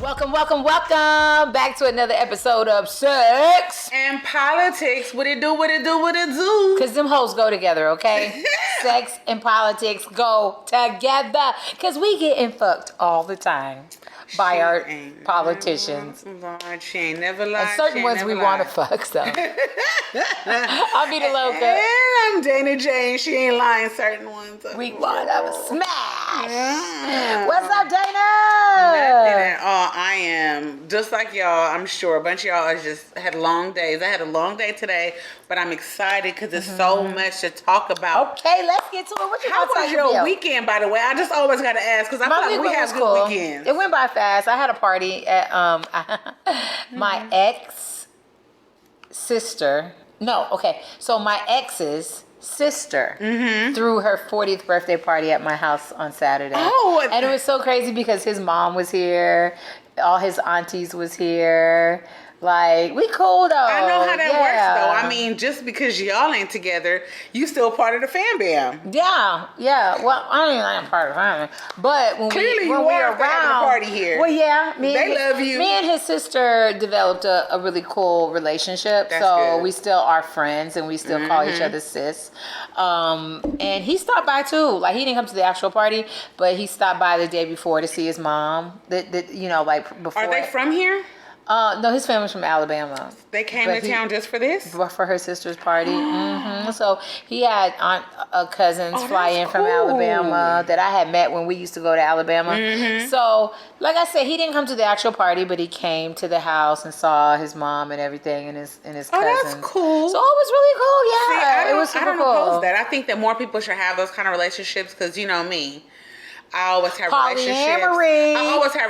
Welcome back to another episode of Sex and Politics. What it do? Because them hoes go together, okay? Sex and politics go together. Because we getting fucked all the time by our politicians. Lord, she ain't never lied. And certain ones we want to fuck, so. I'll be the loca. And I'm Dana Jane. She ain't lying. Certain ones. We want to smash. What's up, Dana? Nothing at all. I am just like y'all. I'm sure a bunch of y'all just had long days. I had a long day today, but I'm excited because there's so much to talk about. Okay, let's get to it. What you How was your weekend, by the way? I just always got to ask because I feel like we have good weekends. It went by fast. I had a party at my ex sister. No, okay. So my ex's sister threw her 40th birthday party at my house on Saturday. Oh, and it was so crazy because his mom was here, all his aunties was here. Like, we cool though. I know how that works though. I mean, just because y'all ain't together, you still part of the fam bam. Yeah. Well, I mean, I'm part of the family, but when clearly we are around, the party here. Well, yeah, they love you. Me and his sister developed a really cool relationship. That's so good. We still are friends, and we still call each other sis. And he stopped by too. Like, he didn't come to the actual party, but he stopped by the day before to see his mom. Like before. Are they from here? No, his family's from Alabama. They came to town just for this? For her sister's party. So he had cousins fly in from Alabama that I had met when we used to go to Alabama. So, like I said, he didn't come to the actual party, but he came to the house and saw his mom and everything and his cousins. Oh, that's cool. So it was really cool. Yeah, See, it was super cool. I don't oppose that. I think that more people should have those kind of relationships because, you know me. I always have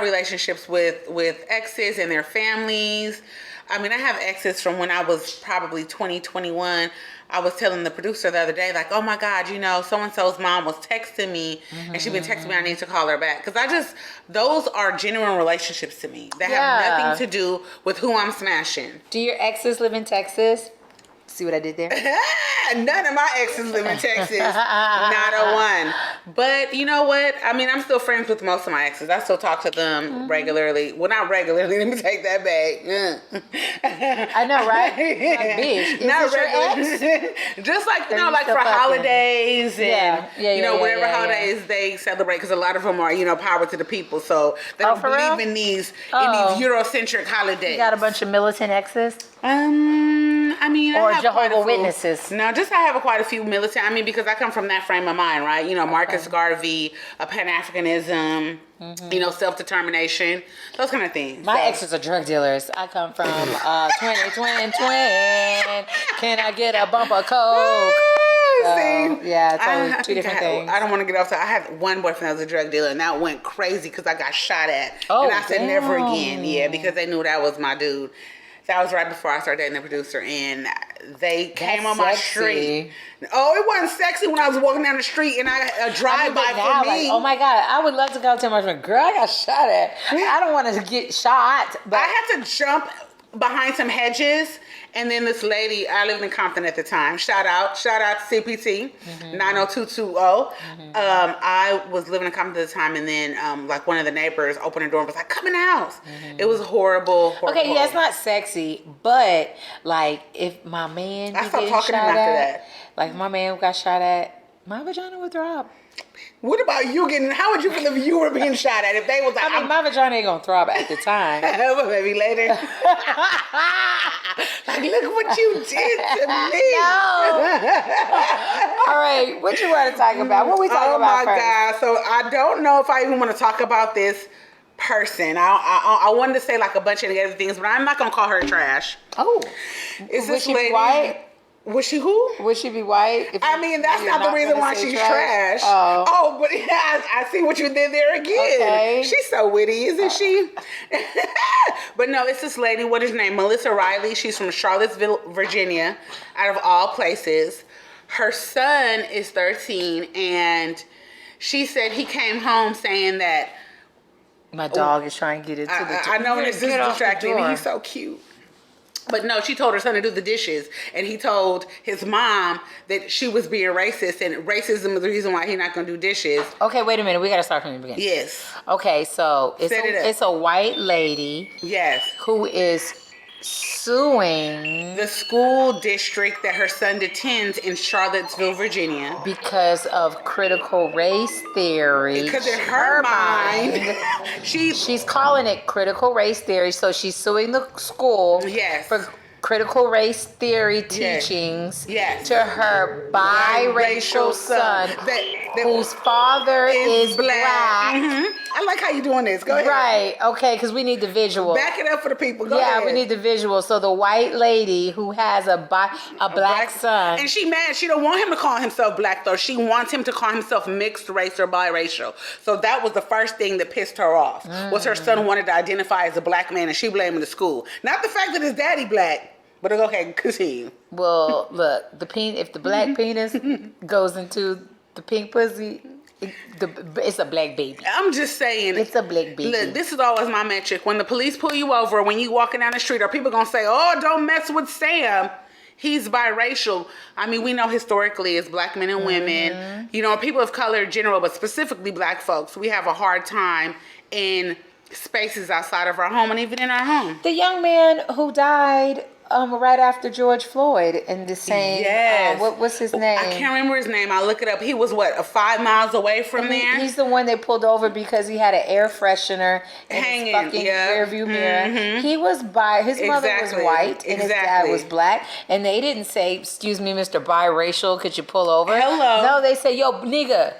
relationships with exes and their families. I mean, I have exes from when I was probably 20, 21. I was telling the producer the other day, like, oh my God, so-and-so's mom was texting me and she's been texting me, I need to call her back. Because those are genuine relationships to me that have nothing to do with who I'm smashing. Do your exes live in Texas? See what I did there? None of my exes live in Texas. Not a one. But you know what? I mean, I'm still friends with most of my exes. I still talk to them regularly. Well, not regularly. Let me take that back. I know, right? Like, bitch. Not regularly. Just like, like for holidays and, whatever holidays they celebrate. Because a lot of them are, power to the people. So they don't believe in these Eurocentric holidays. You got a bunch of militant exes? I mean, or Jehovah's Witnesses. No, I have quite a few militant. I mean, because I come from that frame of mind, right? Marcus Garvey, Pan-Africanism, self-determination, those kind of things. My exes are drug dealers. I come from twin. Can I get a bump of coke? Totally two different things. I don't want to get off. I had one boyfriend that was a drug dealer, and that went crazy because I got shot at. And I said never again. Yeah, because they knew that was my dude. That was right before I started dating the producer, and they came on my street. Oh, it wasn't sexy when I was walking down the street and a drive-by for me. Like, oh my God, I would love to go tell my friend, girl, I got shot at. I don't want to get shot. But I had to jump behind some hedges. And then this lady, I lived in Compton at the time. Shout out to CPT, 90220. I was living in Compton at the time, and then like one of the neighbors opened the door and was like, "Come in the house." It was horrible. Okay, yeah, it's not sexy, but like if my man, I stopped talking to him after that. Like if my man got shot at, my vagina would throb. What about you how would you feel if you were being shot at? If they was like, I mean, my vagina ain't gonna throb at the time. But maybe later. Like, look what you did to me. No. All right, what you want to talk about? What we talking about first? God. So I don't know if I even want to talk about this person. I wanted to say like a bunch of other things, but I'm not gonna call her trash. Oh. Is this lady white? Was she who? Would she be white? I mean, that's not the reason why she's trash. Oh, but I see what you did there again. Okay. She's so witty, isn't she? But no, it's this lady. What is her name? Melissa Riley. She's from Charlottesville, Virginia, out of all places. Her son is 13, and she said he came home saying that my dog is trying to get into the door. I know, and it's just distracting me. He's so cute. But no, she told her son to do the dishes, and he told his mom that she was being racist, and racism is the reason why he's not going to do dishes. Okay, wait a minute. We got to start from the beginning. Yes. Okay, so It's a white lady. Yes. Who is suing the school district that her son attends in Charlottesville, Virginia, because of critical race theory. Because in her mind, she's calling it critical race theory, so she's suing the school for critical race theory teachings to her biracial son, whose father is black. I like how you're doing this. Go ahead. Right. Okay, because we need the visual. Back it up for the people. Go ahead. Yeah, we need the visual. So the white lady who has a black son. And she mad. She don't want him to call himself black, though. She wants him to call himself mixed race or biracial. So that was the first thing that pissed her off, was her son wanted to identify as a black man, and she blaming the school. Not the fact that his daddy black. But okay, continue. Well, look, if the black penis goes into the pink pussy, it's a black baby. I'm just saying. It's a black baby. Look, this is always my metric. When the police pull you over, when you walking down the street, are people going to say, oh, don't mess with Sam. He's biracial. I mean, we know historically as black men and women, you know, people of color in general, but specifically black folks, we have a hard time in spaces outside of our home and even in our home. The young man who died right after George Floyd in the same, what's his name? I can't remember his name. I'll look it up. He was 5 miles away from there? He's the one they pulled over because he had an air freshener in his fucking rearview mirror. He was his mother was white and his dad was black, and they didn't say, excuse me, Mr. Biracial, could you pull over? Hello. No, they say, yo, nigga,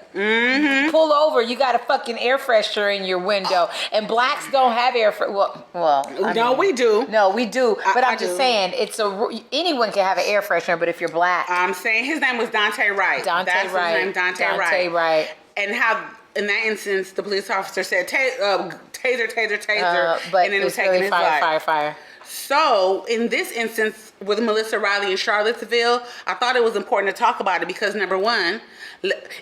pull over. You got a fucking air freshener in your window, and blacks don't have air freshener. No, we do. No, we do. But I'm just saying, anyone can have an air freshener, but if you're black. I'm saying his name was Dante Wright. That's his name, Dante Wright. And how, in that instance, the police officer said, taser, but and then it was taking really his life. fire. So, in this instance, with Melissa Riley in Charlottesville, I thought it was important to talk about it because, number one,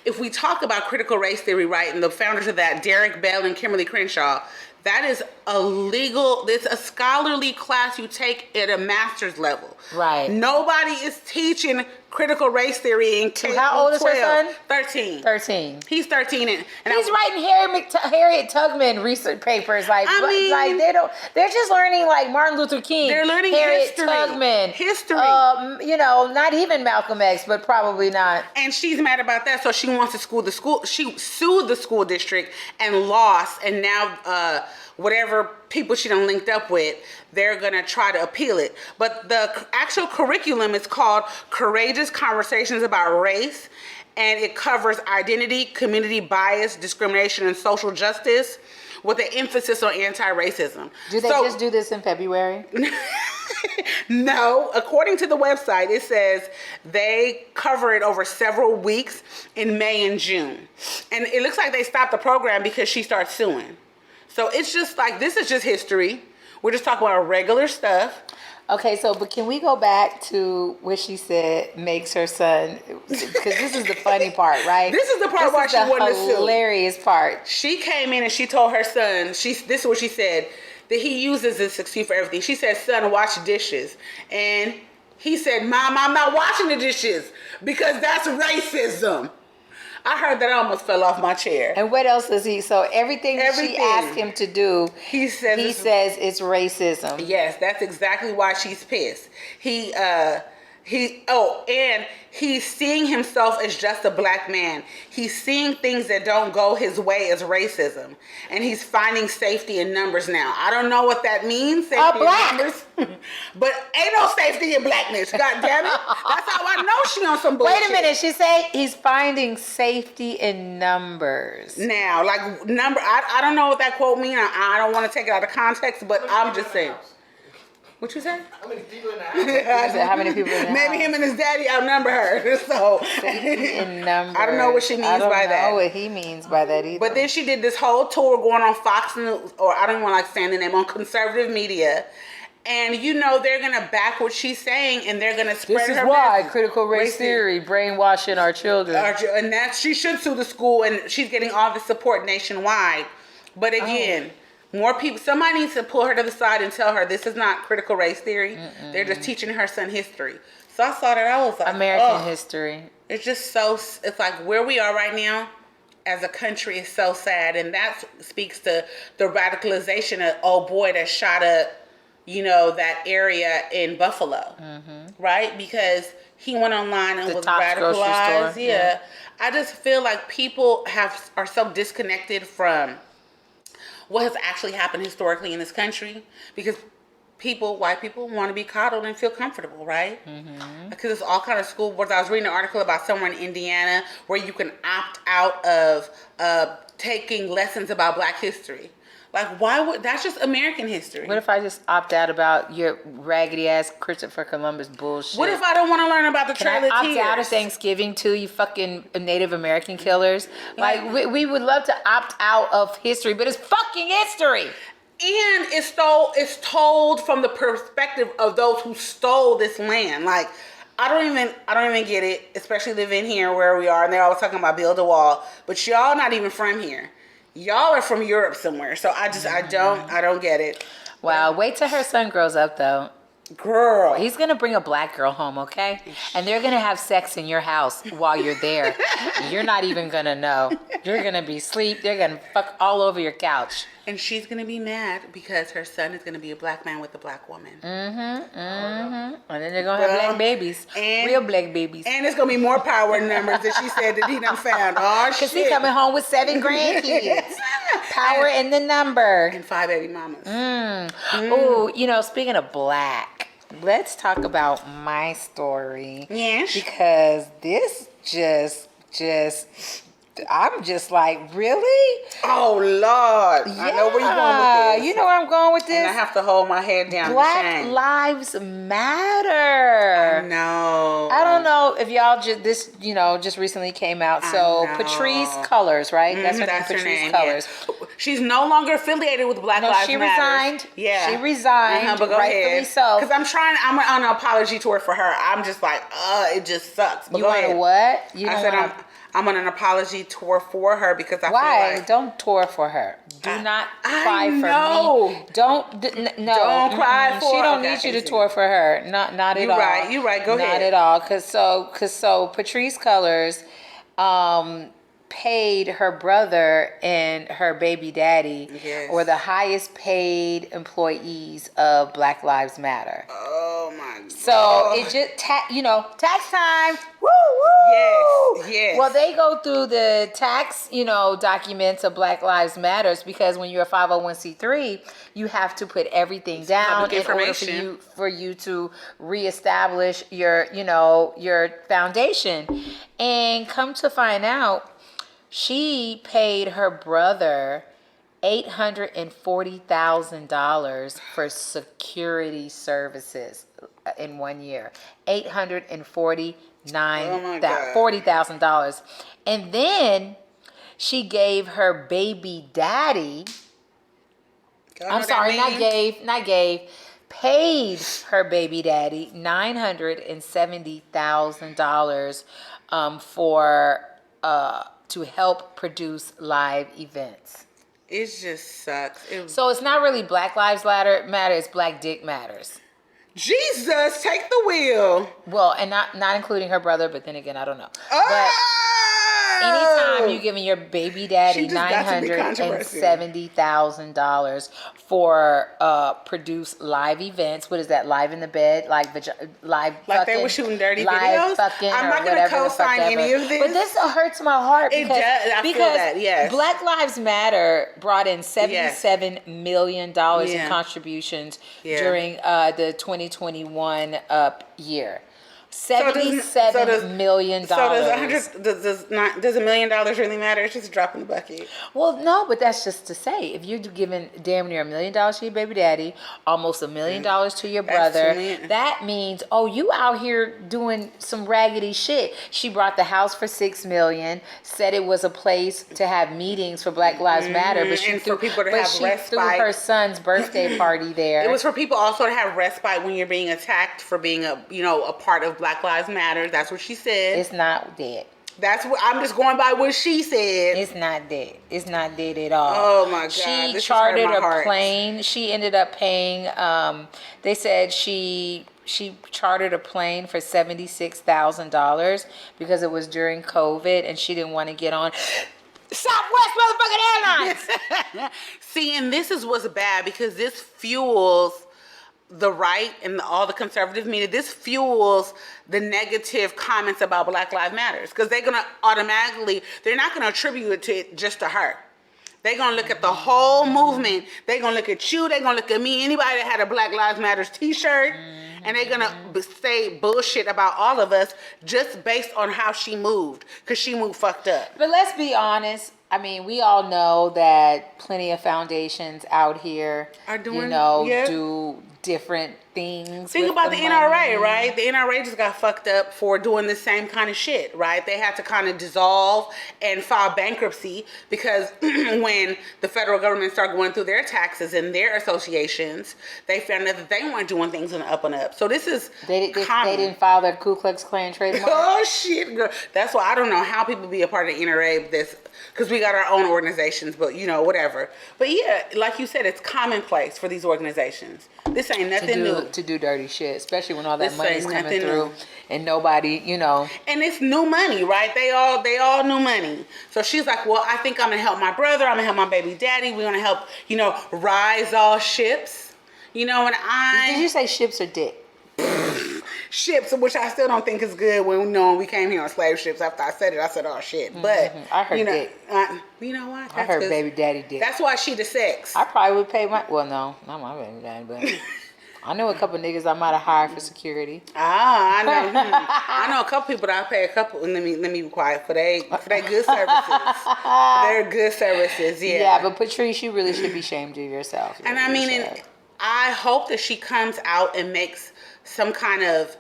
if we talk about critical race theory, right, and the founders of that, Derek Bell and Kimberly Crenshaw, that is it's a scholarly class you take at a master's level. Right. Nobody is teaching critical race theory in K-12. How old is her son? 13. 13. He's 13 and he's writing Harriet Tubman research papers. They're just learning like Martin Luther King. They're learning Harriet Tubman. History. Not even Malcolm X, but probably not. And she's mad about that, so she wants to sue the school. She sued the school district and lost, and now whatever people she done linked up with, they're gonna try to appeal it. But the actual curriculum is called Courageous Conversations About Race, and it covers identity, community bias, discrimination, and social justice, with an emphasis on anti-racism. Do they just do this in February? No, according to the website, it says they cover it over several weeks in May and June. And it looks like they stopped the program because she starts suing. So it's just like, this is just history. We're just talking about regular stuff. Okay, but can we go back to what she said makes her son, because this is the funny part, right? This is the part why she wanted to sue. This is the hilarious part. She came in and she told her son, this is what she said, that he uses this excuse for everything. She said, son, wash dishes. And he said, Mom, I'm not washing the dishes because that's racism. I heard that, I almost fell off my chair. And what else does he? So everything she asked him to do, he says it's racism. Yes, that's exactly why she's pissed. And he's seeing himself as just a black man. He's seeing things that don't go his way as racism. And he's finding safety in numbers now. I don't know what that means. Safety black. in numbers. But ain't no safety in blackness. God damn it. That's how I know she on some bullshit. Wait a minute. She said he's finding safety in numbers. Now, I don't know what that quote means. I don't want to take it out of context, but I'm just saying. What you say? How many people in the house? How many people in the Maybe house? him and his daddy outnumber her. So in numbers. I don't know what she means by that. I don't know what he means by that either. But then she did this whole tour going on Fox News, or I don't even like saying the name, on conservative media. And they're gonna back what she's saying, and they're gonna spread her. This is why critical race theory brainwashing our children. And that she should sue the school, and she's getting all the support nationwide. But again. More people. Somebody needs to pull her to the side and tell her this is not critical race theory. They're just teaching her son history. So I saw that. I was like, American history. It's just so. It's like where we are right now as a country is so sad, and that speaks to the radicalization of that shot up, that area in Buffalo, right? Because he went online and was radicalized. Yeah. I just feel like people are so disconnected from what has actually happened historically in this country, because white people want to be coddled and feel comfortable, right? Because it's all kind of school boards. I was reading an article about somewhere in Indiana where you can opt out of taking lessons about Black history. Like, why would that's just American history? What if I just opt out about your raggedy ass Christopher Columbus bullshit? What if I don't want to learn about the Trail of Tears? Opt out of Thanksgiving too, you fucking Native American killers. Like we would love to opt out of history, but it's fucking history. And it's told from the perspective of those who stole this land. Like, I don't even get it, especially living here where we are, and they're always talking about build a wall, but y'all not even from here. Y'all are from Europe somewhere, so I don't get it. Wow, wait till her son grows up though. Girl, he's gonna bring a Black girl home, okay? And they're gonna have sex in your house while you're there. You're not even gonna know. You're gonna be asleep. They're gonna fuck all over your couch. And she's gonna be mad because her son is gonna be a Black man with a Black woman. And then they're gonna have Black babies, real Black babies. And it's gonna be more power in numbers that she said that he done found. Oh shit! Because he coming home with 7 grandkids. Power in the number. And 5 baby mamas. Ooh, speaking of Black, let's talk about my story. Yes. Because this I'm just like, really? Oh, Lord. Yeah. I know where you're going with this. You know where I'm going with this? And I have to hold my head down. Black Lives Matter. No. I don't know if y'all just recently came out. So Patrisse Cullors, right? That's her name, Patrisse Cullors. Yeah. She's no longer affiliated with Black Lives Matter. She resigned. Yeah. She resigned. But go ahead. So. Because I'm on an apology tour for her. I'm just like, it just sucks. But you want to what? I'm on an apology tour for her because I feel like... Don't tour for her. Do not cry for me. Don't cry for her. She don't need you to tour for her. Not at all. You're right. Go ahead. Not at all. Cause Patrisse Cullors paid her brother and her baby daddy were the highest paid employees of Black Lives Matter. Oh my God. So it just tax time. Woo woo. Yes. Well, they go through the tax, documents of Black Lives Matters, because when you're a 501c3, you have to put everything down in order for you to reestablish your foundation. And come to find out, she paid her brother $840,000 for security services in 1 year. $40,000. And then she gave her baby daddy. Paid her baby daddy $970,000 for to help produce live events. It just sucks. So it's not really Black Lives Matter, it's Black Dick Matters. Jesus, take the wheel. Well, and not including her brother, but then again, I don't know. But anytime you giving your baby daddy $970,000 for produce live events, what is that? Live in the bed, live like fucking, they were shooting dirty live videos. Fucking, I'm not going to co-sign any of this. But this hurts my heart because I feel that. Yes. Black Lives Matter brought in $77 million in contributions during the 2021 year. $77 million. So does $1 million really matter? It's just a drop in the bucket. Well, no, but that's just to say, if you're giving damn near $1 million to your baby daddy, almost $1 million to your brother, that means, you out here doing some raggedy shit. She bought the house for $6 million, said it was a place to have meetings for Black Lives Matter, but she threw her son's birthday party there. It was for people also to have respite when you're being attacked for being a part of Black Lives Matter. That's what she said. It's not dead. That's what I'm just going by what she said. It's not dead. It's not dead at all. Oh my God! She this chartered my a heart. plane. She ended up paying. They said she chartered a plane for $76,000 because it was during COVID and she didn't want to get on Southwest motherfucking Airlines. See, and this is what's bad because this fuels the right and all the conservative media. This fuels the negative comments about Black Lives Matters because they're gonna automatically, they're not gonna attribute it just to her. They're gonna look at the whole movement. They're gonna look at you. They're gonna look at me. Anybody that had a Black Lives Matters T-shirt, and they're gonna say bullshit about all of us just based on how she moved because she moved fucked up. But let's be honest. I mean, we all know that plenty of foundations out here Are doing, do different things. Think about the NRA, right? The NRA just got fucked up for doing the same kind of shit, right? They had to kind of dissolve and file bankruptcy because when the federal government started going through their taxes and their associations, they found out that they weren't doing things on the up and up. So this is they didn't file their Ku Klux Klan trademark. Oh shit, girl. That's why I don't know how people be a part of the NRA because we got our own organizations, but whatever. But yeah, like you said, it's commonplace for these organizations. This ain't nothing new. To do dirty shit, especially when all that This money's ain't coming nothing through new. and nobody, And it's new money, right? They all new money. So she's like, well, I think I'm gonna help my brother. I'm gonna help my baby daddy. We're gonna help, rise all ships. And Did you say ships or dick? ships, which I still don't think is good when we came here on slave ships. After I said it, I said, oh shit. But I heard dick. You know what? I heard baby daddy dick. That's why she the sex. I probably would pay not my baby daddy, but I know a couple niggas I might have hired for security. I know. I know a couple people that I pay a couple. Let me be quiet for they good services. They're good services. Yeah. Yeah, but Patrice, you really should be ashamed of yourself. And I mean, I hope that she comes out and makes some kind of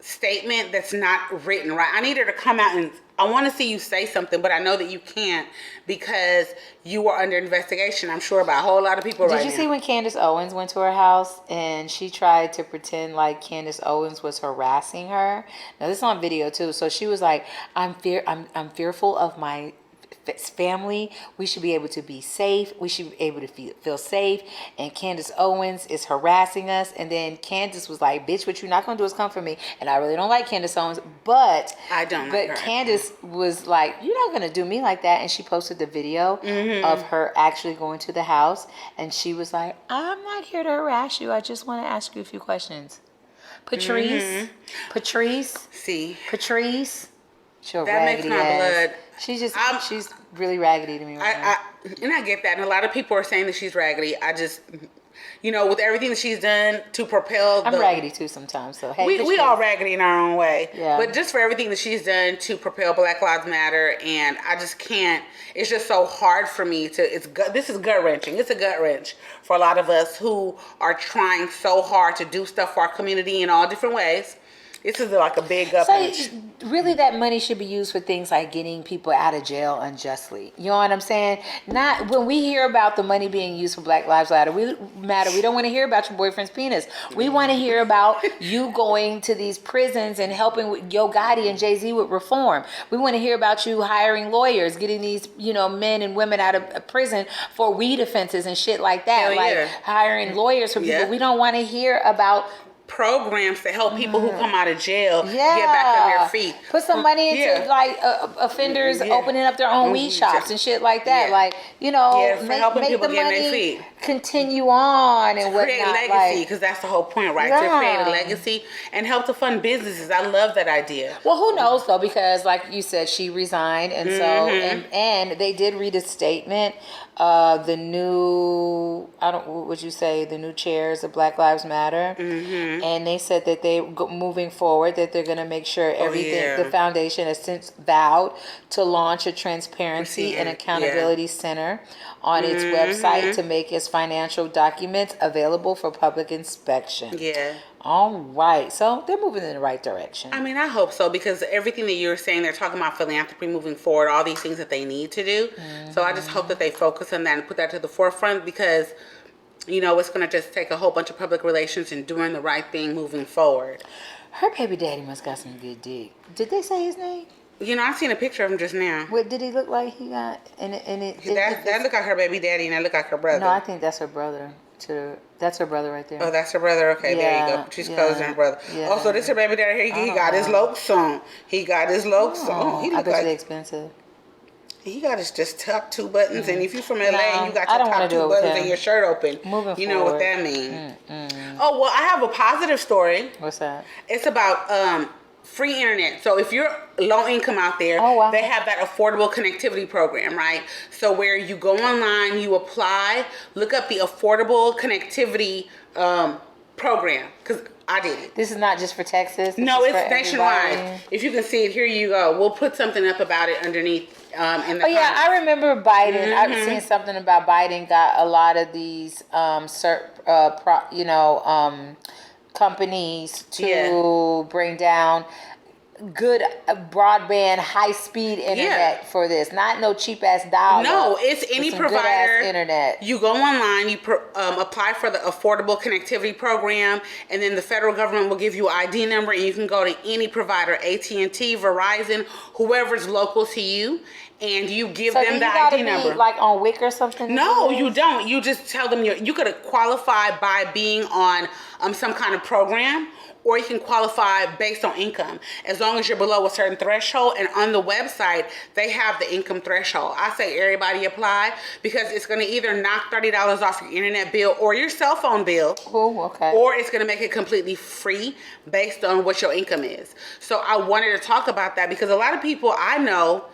statement that's not written right. I need her to come out and I want to see you say something, but I know that you can't because you are under investigation, I'm sure, by a whole lot of people right now. Did you see when Candace Owens went to her house and she tried to pretend like Candace Owens was harassing her? Now, this is on video, too. So she was like, I'm fearful of my family. We should be able to be safe. We should be able to feel safe. And Candace Owens is harassing us. And then Candace was like, bitch, what you're not going to do is come for me. And I really don't like Candace Owens. But I don't like her. Candace was like, you're not going to do me like that. And she posted the video of her actually going to the house. And she was like, I'm not here to harass you. I just want to ask you a few questions. Patrice. See. Patrice. That makes my blood. She's really raggedy to me right now. And I get that. And a lot of people are saying that she's raggedy. I just, with everything that she's done to propel I'm raggedy too sometimes. So hey, we all raggedy in our own way. Yeah. But just for everything that she's done to propel Black Lives Matter, and I just can't. It's just so hard for me to. This is gut wrenching. It's a gut wrench for a lot of us who are trying so hard to do stuff for our community in all different ways. This is like a big gut wrench. Really, that money should be used for things like getting people out of jail unjustly. You know what I'm saying? Not when we hear about the money being used for Black Lives Matter. We don't want to hear about your boyfriend's penis. We want to hear about you going to these prisons and helping with Yo Gotti and Jay-Z with reform. We want to hear about you hiring lawyers, getting these men and women out of prison for weed offenses and shit like that. Hiring lawyers for people. We don't want to hear about programs to help people who come out of jail get back on their feet. Put some money into offenders opening up their own weed shops and shit like that. Make the money continue on and whatnot. Create legacy, because that's the whole point, right? To create a legacy and help to fund businesses. I love that idea. Well, who knows though? Because like you said, she resigned, and so and they did read a statement. The new the new chairs of Black Lives Matter, and they said that moving forward that they're going to make sure everything. The foundation has since vowed to launch a transparency and accountability center on its website to make its financial documents available for public inspection. Yeah. All right. So they're moving in the right direction. I mean, I hope so, because everything that you're saying, they're talking about philanthropy moving forward, all these things that they need to do. So I just hope that they focus on that and put that to the forefront, because, it's going to just take a whole bunch of public relations and doing the right thing moving forward. Her baby daddy must got some good dick. Did they say his name? You know, I seen a picture of him just now. What did he look like? He got That look like her baby daddy, and that look like her brother. No, I think that's her brother. That's her brother right there. Oh, that's her brother. Okay, there you go. She's closing her brother. Yeah. Oh, so this her baby daddy. He got his lokes on. He got his lokes on. He I look bet like they're expensive. He got his just top 2 buttons, and if you're from LA and you got your top 2 buttons and your shirt open, you know what that means. Oh, well, I have a positive story. What's that? It's about free internet. So if you're low income out there, they have that affordable connectivity program, right? So where you go online, you apply, look up the affordable connectivity program, because I did it. This is not just for Texas? No, it's nationwide. If you can see it, here you go. We'll put something up about it underneath. In the yeah, I remember Biden. I've seen something about Biden got a lot of these, companies to bring down good broadband, high-speed internet for this. Not no cheap-ass dial. No, it's any provider. Internet. You go online, you apply for the Affordable Connectivity Program, and then the federal government will give you an ID number, and you can go to any provider, AT&T, Verizon, whoever's local to you, and you give them the ID number. Like on WIC or something? No, you don't. You just tell them you could qualify by being on some kind of program, or you can qualify based on income, as long as you're below a certain threshold. And on the website, they have the income threshold. I say everybody apply, because it's going to either knock $30 off your internet bill or your cell phone bill. Oh, okay. Or it's going to make it completely free based on what your income is. So I wanted to talk about that, because a lot of people I know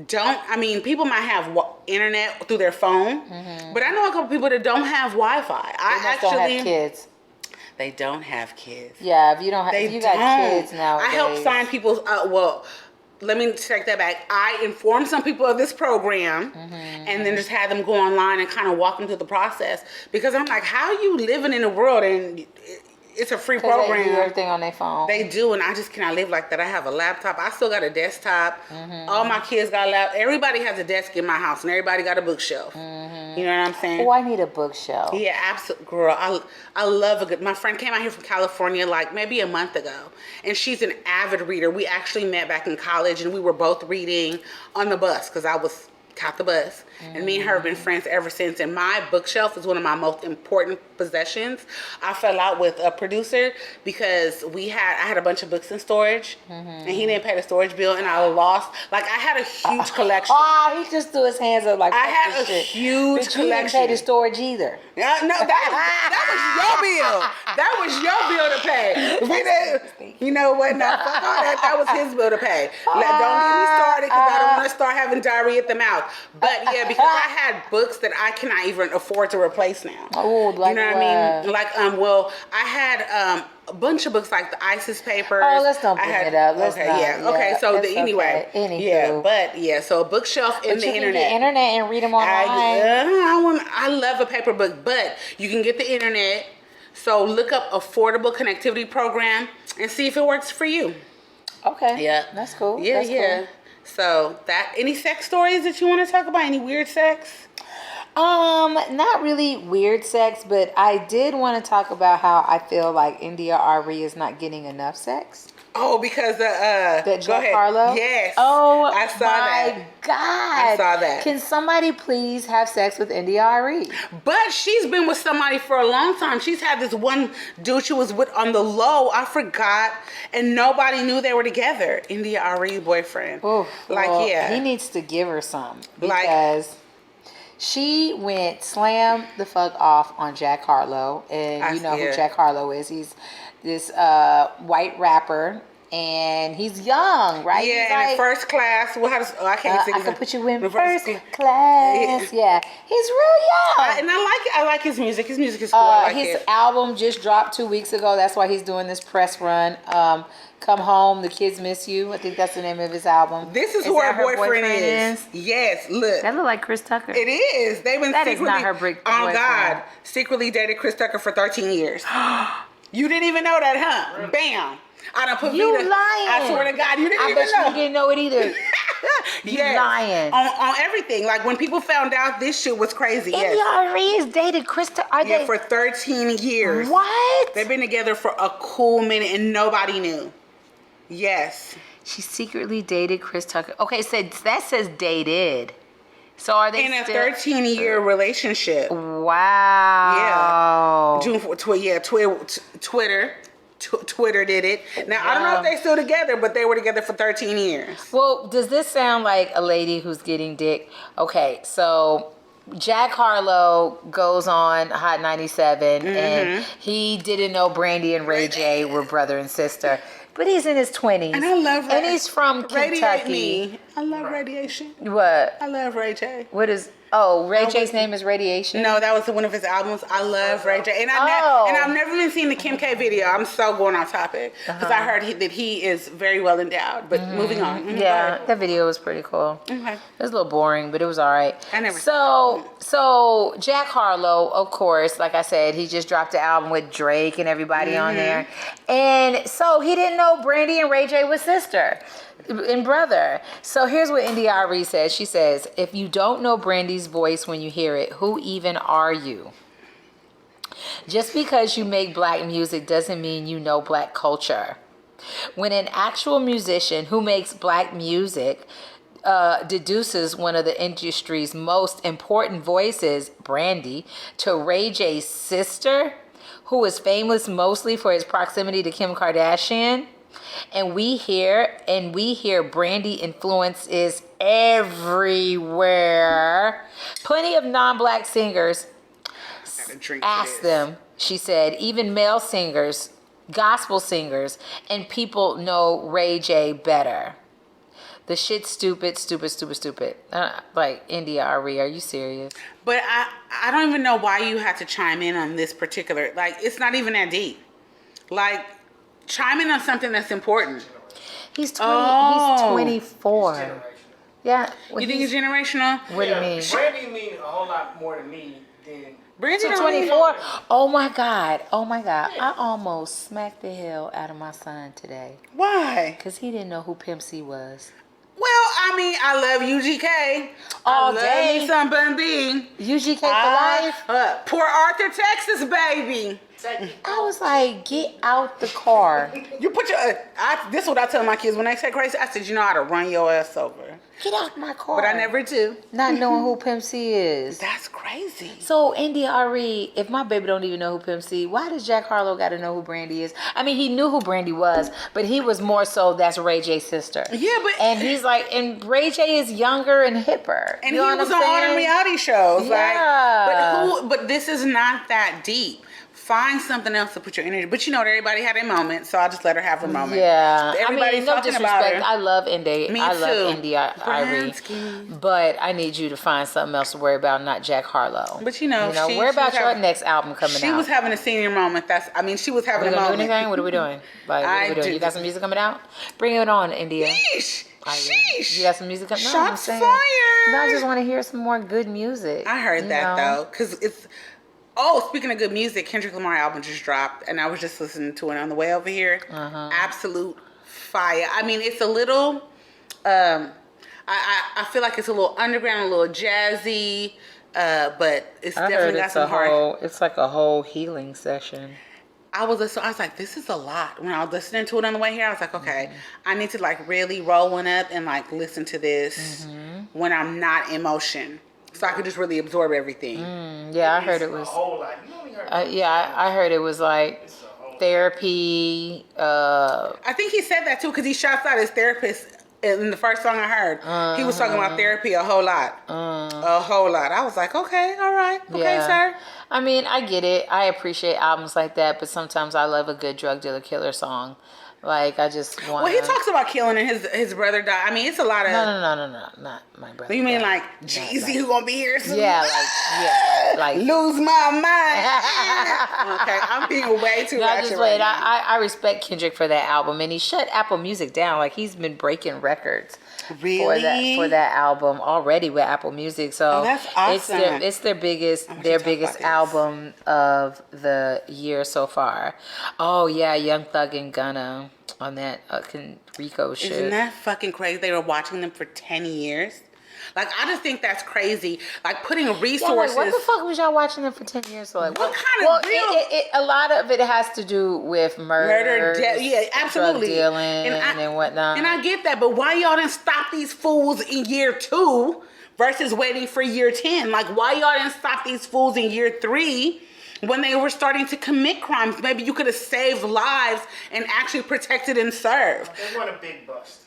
people might have internet through their phone, but I know a couple people that don't have Wi-Fi. Don't have kids. They don't have kids. Yeah, if you don't have, if you got kids nowadays. I help sign people. Let me take that back. I informed some people of this program, and then just had them go online and kind of walk them through the process, because I'm like, how are you living in the world and it's a free program? They do everything on their phone. They do, and I just cannot live like that. I have a laptop. I still got a desktop. All my kids got a laptop. Everybody has a desk in my house, and everybody got a bookshelf. You know what I'm saying? Oh, I need a bookshelf. Yeah, absolutely, girl. I love a good. My friend came out here from California like maybe a month ago, and she's an avid reader. We actually met back in college, and we were both reading on the bus, because I was caught the bus, and me and her have been friends ever since. And my bookshelf is one of my most important possessions. I fell out with a producer because I had a bunch of books in storage, and he didn't pay the storage bill, and I lost. Like, I had a huge collection. He just threw his hands up like, I had a huge but collection. You didn't pay the storage either. No, that was your bill. That was your bill to pay. You know what? No, fuck all that. That was his bill to pay. Don't get me started, because I don't want to start having diarrhea at the mouth. But yeah, because I had books that I cannot even afford to replace now. Oh, like, you know what I mean? Like, I had a bunch of books, like the ISIS papers. Oh, let's don't bring it up. Okay, so anyway. Anywho. So a bookshelf in the internet. You can get internet and read them online. I love a paper book, but you can get the internet. So look up Affordable Connectivity Program and see if it works for you. Okay. Yeah. That's cool. Yeah, Cool. So any sex stories that you want to talk about? Any weird sex? Not really weird sex, but I did want to talk about how I feel like India Ari is not getting enough sex. Oh, because Jack Harlow? Yes. Oh, I saw that. My God. I saw that. Can somebody please have sex with India Ari? But she's been with somebody for a long time. She's had this one dude she was with on the low. I forgot. And nobody knew they were together. India Ari's boyfriend. Oof, yeah. He needs to give her some. Because she went slam the fuck off on Jack Harlow. And you know who Jack Harlow is. He's this white rapper, and he's young, right? Yeah, he's and like, in first class. Well, I can't sing. I can put you in first class. Yeah, he's real young. And I like his music. His music is cool. His album just dropped 2 weeks ago. That's why he's doing this press run. Come Home, The Kids Miss You. I think that's the name of his album. This is who her boyfriend is. Yes, look. That look like Chris Tucker. It is. They've been that secretly. That is not her boyfriend. Oh God, secretly dated Chris Tucker for 13 years. You didn't even know that, huh? Bam. I done put you lying. I swear to God, you didn't even know. I bet you didn't know it either. You lying. On everything. Like, when people found out, this shit was crazy. India Ari has dated Chris Tucker. For 13 years. What? They've been together for a cool minute and nobody knew. Yes. She secretly dated Chris Tucker. Okay, so that says dated. So are they in a still 13-year relationship? Wow. Yeah. June 4th. Yeah. Twitter did it. Now I don't know if they're still together, but they were together for 13 years. Well, does this sound like a lady who's getting dick? Okay, so Jack Harlow goes on Hot 97, and he didn't know Brandy and Ray J were brother and sister. But he's in his 20s. And I love And he's from Kentucky. Me. I love Radiation. What? I love Ray J. What is... Oh, Ray J's name is Radiation? No, that was one of his albums. I love Ray J. And I've never even seen the Kim K video. I'm so going off topic. Because I heard that he is very well endowed. But moving on. Yeah, that video was pretty cool. Okay. It was a little boring, but it was all right. I never So Jack Harlow, of course, like I said, he just dropped the album with Drake and everybody on there. And so he didn't know Brandy and Ray J was sister and brother. So here's what India Ari says. She says, if you don't know Brandy's voice when you hear it, who even are you? Just because you make black music doesn't mean you know black culture. When an actual musician who makes black music deduces one of the industry's most important voices, Brandy, to Ray J's sister, who is famous mostly for his proximity to Kim Kardashian, and we hear Brandy influence is everywhere. Plenty of non-black singers ask them, she said, even male singers, gospel singers, and people know Ray J better. The shit's stupid. Like, India Ari, are you serious? But I don't even know why you had to chime in on this particular, like, it's not even that deep. Like, chime in on something that's important. He's 24. Yeah. You think he's generational? What do you mean? Brandy mean a whole lot more to me than... Brandy So 24? Oh my God. I almost smacked the hell out of my son today. Why? Because he didn't know who Pimp C was. Well, I mean, I love UGK. All I day. love me some Bun B. UGK for life? Port Arthur, Texas, baby. I was like, get out the car. You put your... this is what I tell my kids when they say crazy. I said, you know how to run your ass over. Get out my car. But I never do. Not knowing who Pimp C is. That's crazy. So, India Ari, if my baby don't even know who Pimp C, why does Jack Harlow got to know who Brandy is? I mean, he knew who Brandy was, but he was more so that's Ray J's sister. Yeah, but... And he's like, and Ray J is younger and hipper. And he was on all the reality shows. Yeah. But this is not that deep. Find something else to put your energy. But you know, everybody had a moment, so I'll just let her have her moment. Yeah, Everybody's no talking about disrespect. her. I love India. Me I too. love India Ari. But I need you to find something else to worry about, not Jack Harlow. But you know, worry about your next album coming out. She was having a senior moment. She was having a moment. Do anything? What are we doing? Like, what are we doing? You got some music coming out? Bring it on, India. Sheesh. You got some music coming out? Shots fired. No, I just want to hear some more good music. I heard that though, because it's. Oh, speaking of good music, Kendrick Lamar album just dropped, and I was just listening to it on the way over here. Absolute fire. I mean, it's a little. I feel like it's a little underground, a little jazzy, but it's definitely got some heart. It's like a whole healing session. I was like, this is a lot. When I was listening to it on the way here, I was like, okay, I need to like really roll one up and like listen to this when I'm not in motion. So I could just really absorb everything. Yeah, I heard it was. A whole lot. You only heard I heard it was like therapy. I think he said that too because he shouts out his therapist in the first song I heard. He was talking about therapy a whole lot. A whole lot. I was like, okay, all right. Okay, sir. I mean, I get it. I appreciate albums like that, but sometimes I love a good drug dealer killer song. Like, I just want. Well, he talks about killing and his brother died. I mean, it's a lot of. No, not my brother. You mean like Jeezy who gonna be here soon? Yeah, like lose my mind. Okay, I'm being way too. No, just wait. I respect Kendrick for that album, and he shut Apple Music down. Like, he's been breaking records. Really? For that album already with Apple Music. So that's awesome. It's their biggest album of the year so far. Oh yeah, Young Thug and Gunna on that RICO shit. Isn't that fucking crazy? They were watching them for 10 years. Like, I just think that's crazy. Like, putting resources. Yeah, like, what the fuck was y'all watching them for 10 years for? Like, what kind of real? A lot of it has to do with murder, yeah, absolutely, drug dealing, and whatnot. And I get that, but why y'all didn't stop these fools in year 2 versus waiting for year 10? Like, why y'all didn't stop these fools in year 3? When they were starting to commit crimes? Maybe you could have saved lives and actually protected and served. They want a big bust.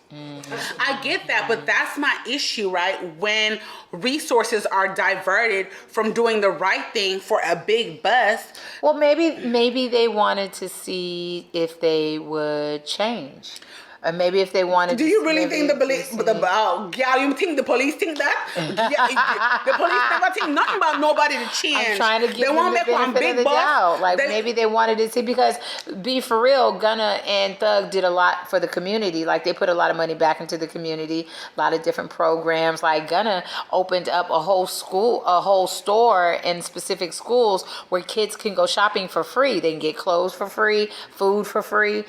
I get that, but that's my issue, right? When resources are diverted from doing the right thing for a big bust. Well, maybe they wanted to see if they would change. Or maybe if they wanted Do to you really think the police, you think the police think that? The police never think nothing about nobody to change. I'm trying to give they them won't the make one benefit of big the doubt. boss. Like, maybe they wanted to see, because be for real, Gunna and Thug did a lot for the community. Like, they put a lot of money back into the community, a lot of different programs. Like, Gunna opened up a whole store in specific schools where kids can go shopping for free. They can get clothes for free, food for free,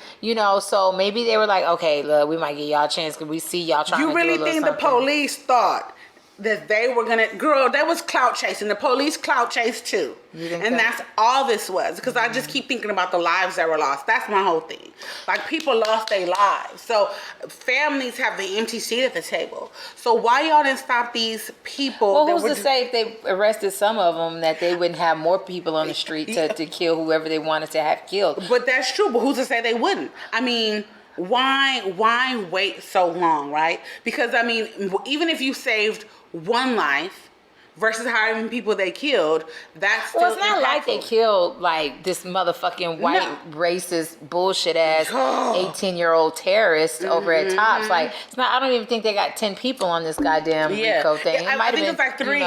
so maybe they were like, okay, look, we might give y'all a chance because we see y'all trying to do a little something. You really think the police thought that they were gonna, girl, that was clout chasing. The police clout chased too. And that's all this was. Because I just keep thinking about the lives that were lost. That's my whole thing. Like, people lost their lives. So families have the empty seat at the table. So why y'all didn't stop these people? Well, who's to say if they arrested some of them that they wouldn't have more people on the street to kill whoever they wanted to have killed? But that's true. But who's to say they wouldn't? I mean, why wait so long, right? Because, I mean, even if you saved one life versus how many people they killed, that's still it's not like they killed, like, this motherfucking white racist bullshit ass 18-year-old terrorist over at Tops. Like, it's not. I don't even think they got 10 people on this goddamn RICO thing. It might have been, it's like 3.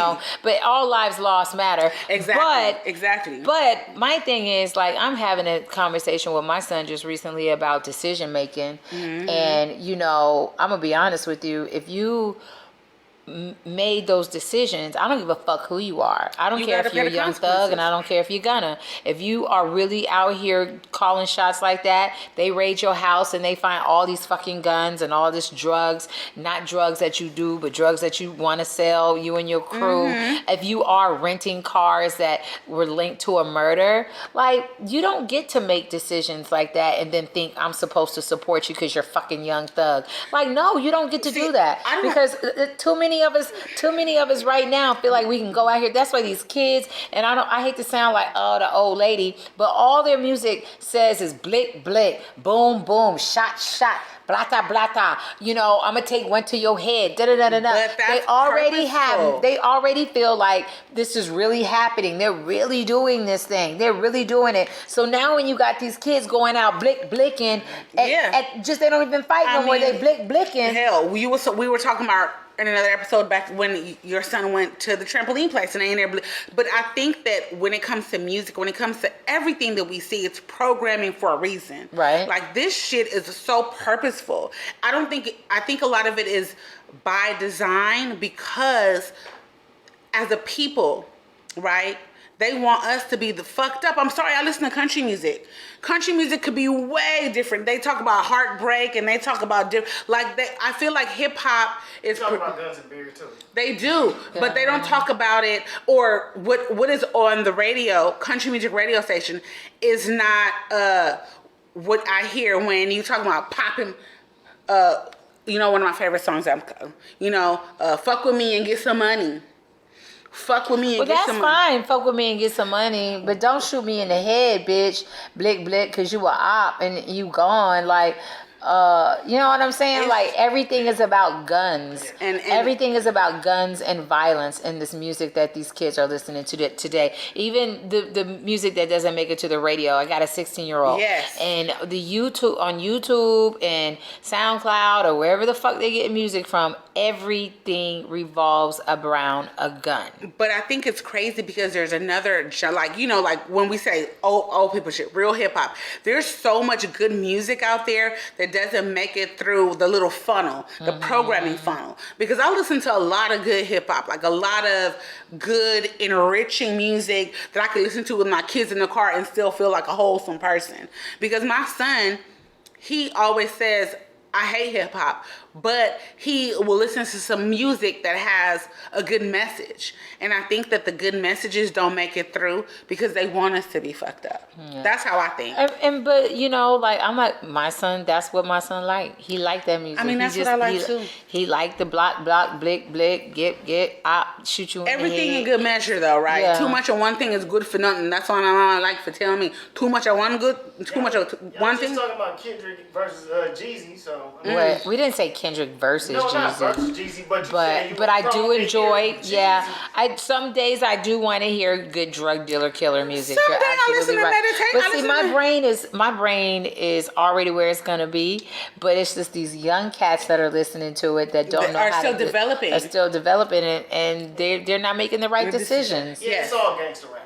But all lives lost matter. Exactly. But my thing is, like, I'm having a conversation with my son just recently about decision making, and I'm gonna be honest with you. If you made those decisions, I don't give a fuck who you are. I don't care if you're a Young Thug, and I don't care if you're Gunna. If you are really out here calling shots like that, they raid your house and they find all these fucking guns and all this drugs, not drugs that you do, but drugs that you want to sell, you and your crew. If you are renting cars that were linked to a murder, like, you don't get to make decisions like that and then think I'm supposed to support you because you're fucking Young Thug. Like, no, you don't get to do that, because too many of us right now feel like we can go out here. That's why these kids, and I hate to sound like the old lady, but all their music says is blick blick, boom boom, shot shot, blata blata. I'm gonna take one to your head. Da da da da da. They already feel like this is really happening. They're really doing this thing. They're really doing it. So now when you got these kids going out blicking, just they don't even fight no more. They blicking. Hell, we were talking about in another episode back when your son went to the trampoline place and they in there. But I think that when it comes to music, when it comes to everything that we see, it's programming for a reason. Right. Like, this shit is so purposeful. I think a lot of it is by design, because as a people, right, they want us to be the fucked up. I'm sorry, I listen to country music. Country music could be way different. They talk about heartbreak and they talk about I feel like hip hop is. They talk about guns and beer too. They do, but they don't talk about it, or what is on the radio, country music radio station, is not what I hear when you talk about popping. One of my favorite songs. Fuck with me and get some money. Fuck with me and get some money. That's fine. Fuck with me and get some money, but don't shoot me in the head, bitch. Blick, blick, because you a op and you gone. Like, you know what I'm saying? Like, everything is about guns. And everything is about guns and violence in this music that these kids are listening to today. Even the music that doesn't make it to the radio. I got a 16-year-old. Yes. And on YouTube and SoundCloud or wherever the fuck they get music from, everything revolves around a gun. But I think it's crazy because there's another, like when we say old people shit, real hip hop, there's so much good music out there that doesn't make it through the little funnel, the programming funnel. Because I listen to a lot of good hip hop, like a lot of good, enriching music that I can listen to with my kids in the car and still feel like a wholesome person. Because my son, he always says, I hate hip hop. but he will listen to some music that has a good message. And I think that the good messages don't make it through because they want us to be fucked up. Yeah. That's how I think. But you know, like I'm like my son. That's what my son liked. He liked that music. I mean, that's what I like too. He liked the block, blick, get, shoot you in everything the head. in good measure, though, right? Yeah. Too much of one thing is good for nothing. That's why my mom like for telling me too much of one good, too much of one thing. Just talking about Kendrick versus Jeezy, so. Well, we didn't say Kendrick versus Jeezy. Not versus Jeezy, but I do enjoy. Yeah, some days I do want to hear good drug dealer killer music. Some days I listen to meditation. But see, my brain is already where it's gonna be. But it's just these young cats that are listening to it that don't know how to developing. Are still developing it, and they're not making the right decisions. Yeah, it's all gangster rap.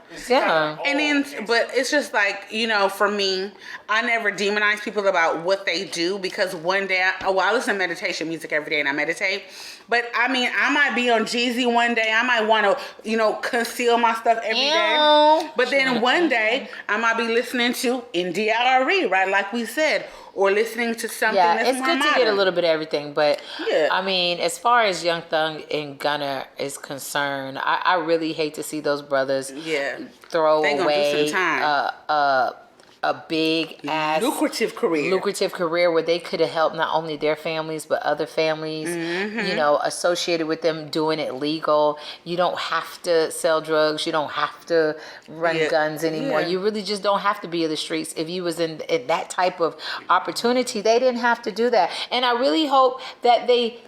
And then, but it's just like, you know, for me, I never demonize people about what they do because one day, I listen to meditation music every day and I meditate. But I mean, I might be on Jeezy one day. I might want to, you know, conceal my stuff every day. But then one day, I might be listening to NDRE, right? Like we said. Or listening to something that's it's more good modern. to get a little bit of everything. But, yeah. I mean, as far as Young Thug and Gunna is concerned, I really hate to see those brothers throw away a big ass lucrative career where they could have helped not only their families but other families, you know, associated with them doing it legal. You don't have to sell drugs, you don't have to run guns anymore. You really just don't have to be in the streets. If you was in that type of opportunity, they didn't have to do that. And I really hope that they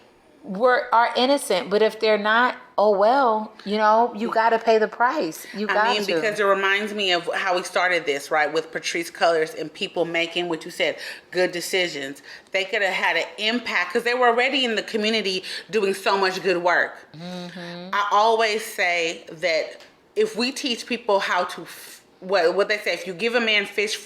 are innocent, but if they're not, oh well, you know, you got to pay the price. Because it reminds me of how we started this, right, with Patrice Cullors and people making, what you said, good decisions. They could have had an impact because they were already in the community doing so much good work. I always say that if we teach people how to, what they say, if you give a man fish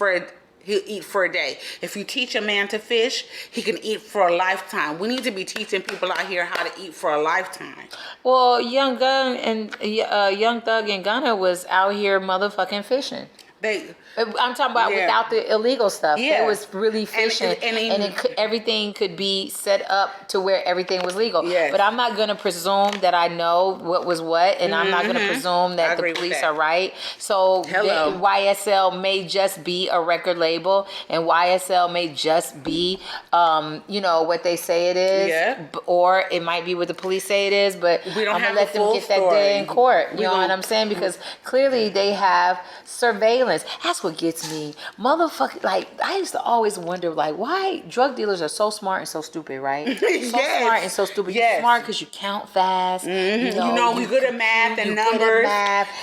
he'll eat for a day. If you teach a man to fish, he can eat for a lifetime. We need to be teaching people out here how to eat for a lifetime. Well, Young Thug and Gunna was out here motherfucking fishing. I'm talking about without the illegal stuff. They was really fishing, and everything could be set up to where everything was legal. But I'm not going to presume that I know what was what, and I'm not going to presume that the police are right. So YSL may just be a record label, and YSL may just be, you know, what they say it is, or it might be what the police say it is. But I'm going to let them get that day in court. You know what I'm saying? Because clearly they have surveillance. That's what gets me. Motherfucker, like, I used to always wonder, like, why drug dealers are so smart and so stupid, right? Smart and so stupid. You're smart because you count fast. You know, we good at math and numbers.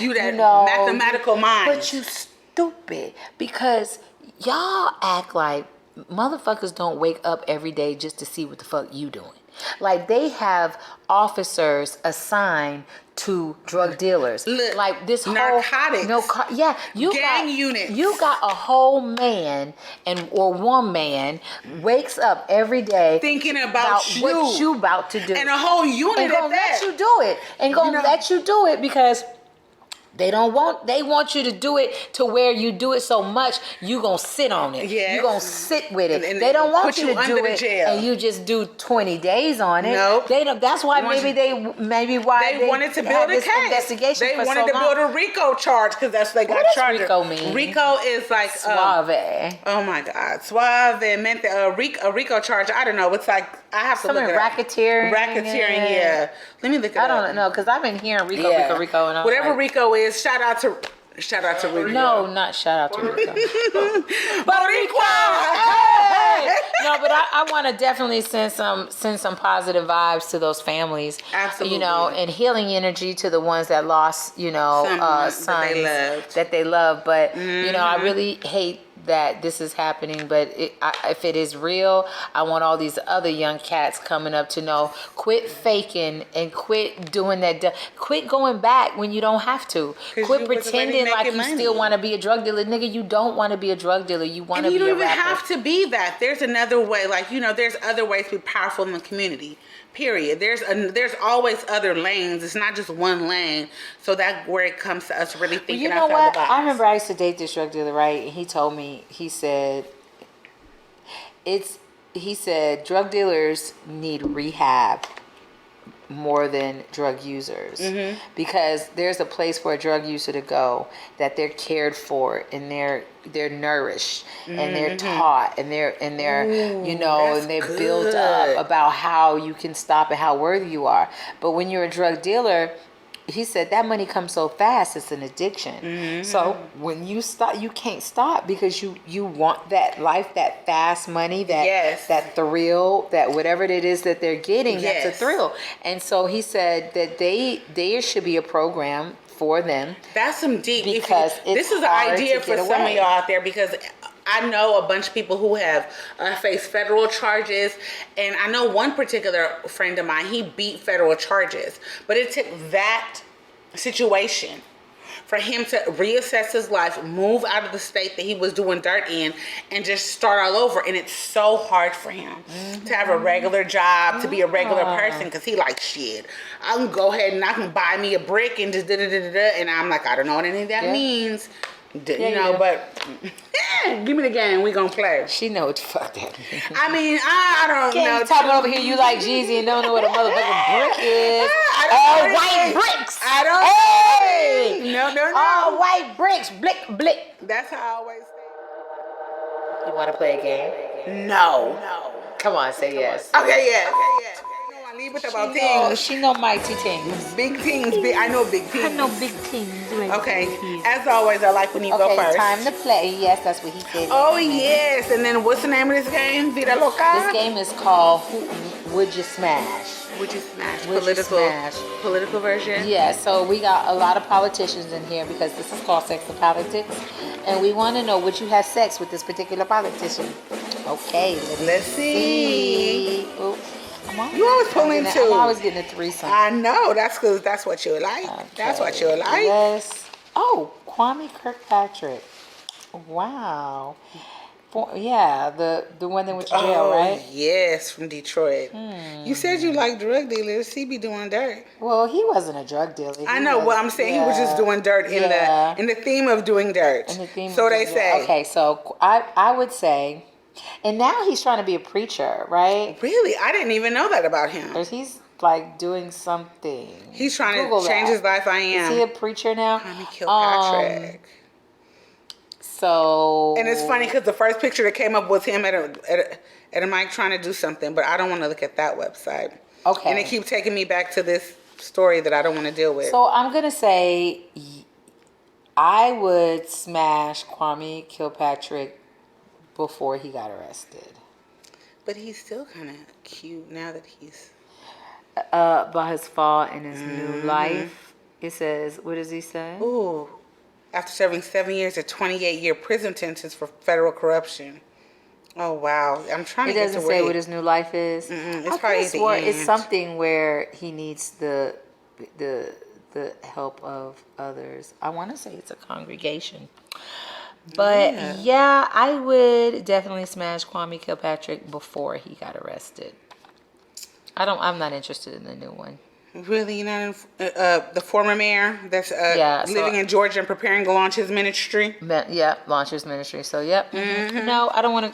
You that mathematical mind. But you stupid because y'all act like motherfuckers don't wake up every day just to see what the fuck you doing. Like, they have officers assigned to drug dealers. Like this narcotics. Gang units. You got a whole man or woman wakes up every day thinking about what you about to do. And a whole unit and gonna let you do it. And gonna let you do it because they want you to do it to where you do it so much you gonna sit on it. You gonna sit with it. And they don't want you to do it and you just do 20 days on it. Nope. They don't. That's why they wanted to build a case. Investigation. They wanted to build a RICO charge because that's what they got charged. What does RICO mean? RICO is like suave. Oh my God, suave meant a RICO charge. I don't know. It's like I have to look it up. Racketeering. Yeah. Let me look it up. I don't know because I've been hearing RICO, RICO, and whatever RICO is. Shout out to Rico. No, not shout out to Rico. Boricua! Hey! No, but I want to definitely send some positive vibes to those families. Absolutely. You know, and healing energy to the ones that lost, you know, sons that they love. But you know, I really hate that this is happening, but if it is real, I want all these other young cats coming up to know, quit faking and quit doing that. Quit going back when you don't have to. Quit pretending like you still want to be a drug dealer. Nigga, you don't want to be a drug dealer. You want to be a rapper. You don't even have to be that. There's another way. Like, you know, there's other ways to be powerful in the community. Period. There's always other lanes. It's not just one lane. So that's where it comes to us really thinking outside the box. I remember I used to date this drug dealer, right? And he told me, he said, he said drug dealers need rehab more than drug users, because there's a place for a drug user to go that they're cared for and they're nourished and they're taught and they're you know, and they're built up about how you can stop and how worthy you are. But when you're a drug dealer, he said that money comes so fast, it's an addiction. So when you stop, you can't stop, because you want that life, that fast money, that that thrill, that whatever it is that they're getting, that's a thrill. And so he said that there should be a program for them. That's some deep, because this is an idea for some of y'all out there, because I know a bunch of people who have faced federal charges, and I know one particular friend of mine, he beat federal charges, but it took that situation for him to reassess his life, move out of the state that he was doing dirt in, and just start all over. And it's so hard for him to have a regular job, to be a regular person, because he like, shit, I can go ahead and I can buy me a brick and just da-da-da-da-da. And I'm like, I don't know what any of that means. You know, but give me the game. We gonna play. She know what the fuck that means. I mean, I don't know. Talking over here, you like Jeezy and don't know what a motherfucking brick is. All white bricks. I don't. Hey, no. all white bricks. Blick, blick. That's how I always say. You want to play a game? No. Come on, say yes. Okay, yes. You know, I leave it about things. She know mighty things. Big things. I know big things. I know big things. Okay. As always, I like when you go first. Time to play. Yes, that's what he said. Oh, yes. And then what's the name of this game? Vida Loca? This game is called Would You Smash? Would you smash? Political version? Yeah, so we got a lot of politicians in here, because this is called Sex and Politics. And we want to know, would you have sex with this particular politician? Okay, let's see. Ooh, you always pulling two. I'm always getting a threesome. I know. That's because that's what you like. Okay. That's what you like. Yes. Oh, Kwame Kirkpatrick. Wow. Yeah, the one that went to jail, right? Yes, from Detroit. You said you like drug dealers. He be doing dirt. Well, he wasn't a drug dealer. I know. Well, I'm saying he was just doing dirt in the theme of doing dirt. So they say. Okay, so I would say, and now he's trying to be a preacher, right? Really? I didn't even know that about him. Because he's like doing something. He's trying to change his life. I am. Is he a preacher now? Kwame Kilpatrick. So. And it's funny because the first picture that came up was him at a mic trying to do something, but I don't want to look at that website. Okay. And it keeps taking me back to this story that I don't want to deal with. So I'm gonna say, I would smash Kwame Kilpatrick before he got arrested. But he's still kind of cute now that he's. About his fall in his new life. It says, what does he say? Ooh. After serving 7 years, a 28-year prison sentence for federal corruption. Oh, wow. I'm trying to get to It doesn't say what his new life is. It's probably the end. It's something where he needs the help of others. I want to say it's a congregation. But yeah, I would definitely smash Kwame Kilpatrick before he got arrested. I'm not interested in the new one. Really? You're not in, the former mayor that's living in Georgia and preparing to launch his ministry? Launch his ministry. So, yep. No, I don't want to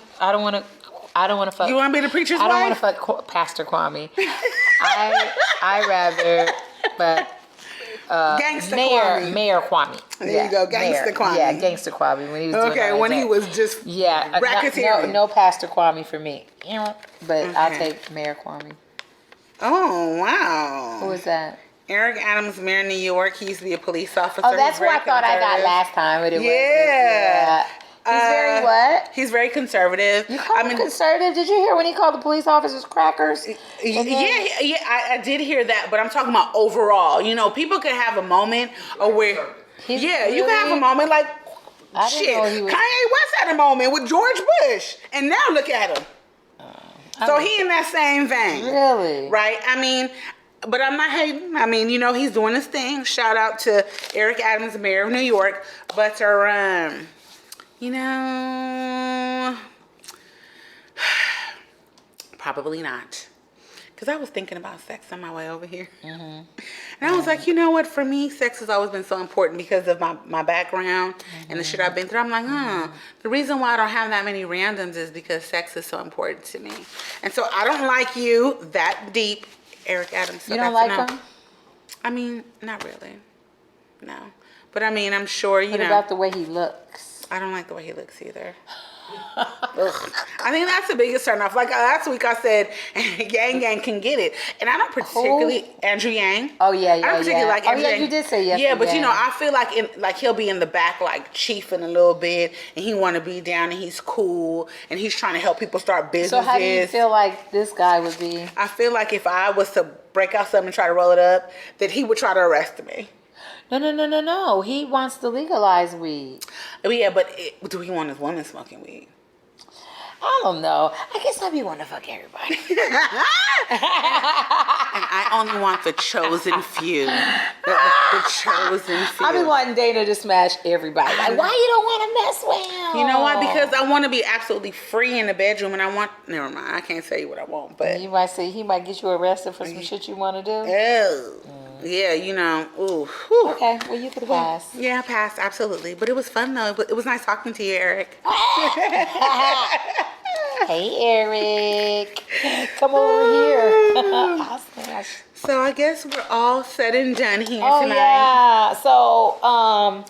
fuck. You want to be the preacher's wife? I don't want to fuck Pastor Kwame. I rather, but Mayor Kwame. There you go, Gangsta Kwame. Yeah, Gangsta Kwame. When he was when he was just racketeering. No Pastor Kwame for me. But I'll take Mayor Kwame. Oh, wow. Who was that? Eric Adams, mayor of New York. He used to be a police officer. Oh, that's who I thought I got last time. But it wasn't. He's very what? He's very conservative. You call him conservative? Did you hear when he called the police officers crackers? I did hear that, but I'm talking about overall. You know, people can have a moment where, you can have a moment like, Kanye West had a moment with George Bush, and now look at him. So he in that same vein. Really? Right? I mean, but I'm not hating. I mean, you know, he's doing his thing. Shout out to Eric Adams, mayor of New York. But, you know, probably not. because I was thinking about sex on my way over here. And I was like, you know what? For me, sex has always been so important because of my background and the shit I've been through. I'm like, the reason why I don't have that many randoms is because sex is so important to me. And so I don't like you that deep, Eric Adams. So you don't like him? I mean, not really. No. But I mean, I'm sure, you know. What about the way he looks? I don't like the way he looks either. Ugh. I think that's the biggest turn off. Like last week I said, Yang Yang can get it. And I don't particularly, Andrew Yang. Oh, yeah, I don't particularly like Andrew Yang. You did say yes. Yeah, but you know, I feel like he'll be in the back like chiefing a little bit and he want to be down and he's cool and he's trying to help people start businesses. So how do you feel like this guy would be? I feel like if I was to break out something and try to roll it up, that he would try to arrest me. No. He wants to legalize weed. Yeah, but do he want his woman smoking weed? I don't know. I guess I be wanting to fuck everybody. And I only want the chosen few. The chosen few. I be wanting Dana to smash everybody. Like, why you don't want to mess with him? You know why? Because I want to be absolutely free in the bedroom, and I want. Never mind. I can't tell you what I want, but you might say he might get you arrested for some shit you want to do. Oh. Yeah, you know. Ooh. Whew. Okay, well you could pass. Yeah, pass absolutely. But it was fun though. It was nice talking to you, Eric. Hey, Eric. Come over here. I'll smash. So I guess we're all said and done here tonight. Yeah. So,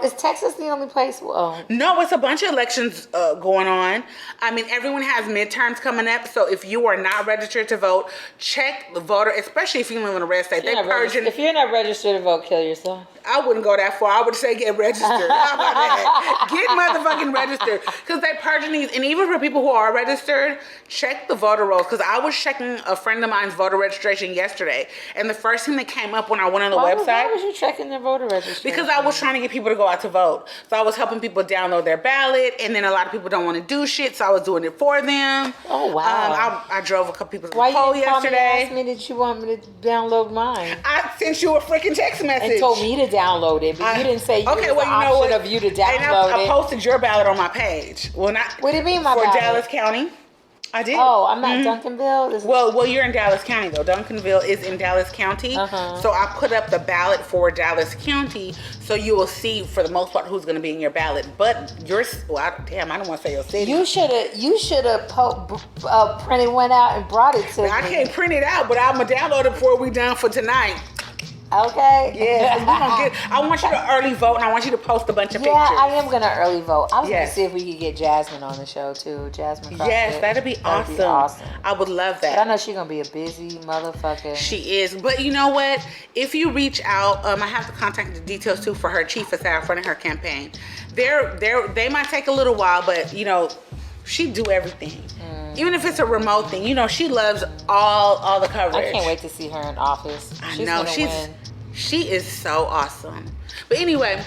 is Texas the only place? No, it's a bunch of elections going on. I mean, everyone has midterms coming up. So if you are not registered to vote, check the voter, especially if you live in a red state. They're purging. If you're not registered to vote, kill yourself. I wouldn't go that far. I would say get registered. How about that? Get motherfucking registered. Because they're purging these. And even for people who are registered, check the voter rolls. Because I was checking a friend of mine's voter registration yesterday. And the first thing that came up when I went on the website. Why was you checking their voter registration? Because I was trying to get people to go out to vote. So I was helping people download their ballot. And then a lot of people don't want to do shit. So I was doing it for them. Oh, wow. I drove a couple people to the poll yesterday. Why you didn't ask me that you want me to download mine? I sent you a freaking text message. And told me to download it. But you didn't say the option of you to download and I posted your ballot on my page. Well, not. What do you mean my for ballot? For Dallas County. I did. Oh, I'm not Duncanville? Well, you're in Dallas County, though. Duncanville is in Dallas County. So I put up the ballot for Dallas County, so you will see, for the most part, who's going to be in your ballot. But yours, I don't want to say your city. You should have printed one out and brought it to me. I can't print it out, but I'm going to download it before we done for tonight. Okay. Yeah, I want you to early vote, and I want you to post a bunch of pictures. Yeah, I am gonna early vote. I was gonna see if we could get Jasmine on the show too. Jasmine. Yes, that'd be awesome. I would love that. But I know she's gonna be a busy motherfucker. She is, but you know what? If you reach out, I have the contact details too for her chief of staff running her campaign. They might take a little while, but you know, she do everything. Even if it's a remote thing, you know, she loves all the coverage. I can't wait to see her in office. She's gonna win. She is so awesome. But anyway,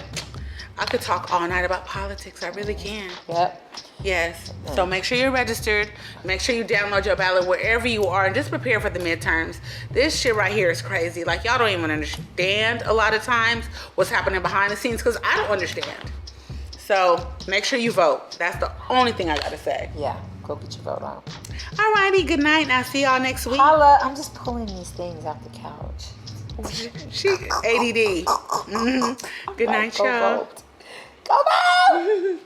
I could talk all night about politics. I really can. Yep. Yes. So make sure you're registered. Make sure you download your ballot wherever you are, and just prepare for the midterms. This shit right here is crazy. Like, y'all don't even understand a lot of times what's happening behind the scenes, because I don't understand. So make sure you vote. That's the only thing I gotta say. Yeah. Go get your vote on. Alrighty. Good night. And I'll see y'all next week. Holla. I'm just pulling these things off the couch. She ADD. Good night, y'all. Go vote.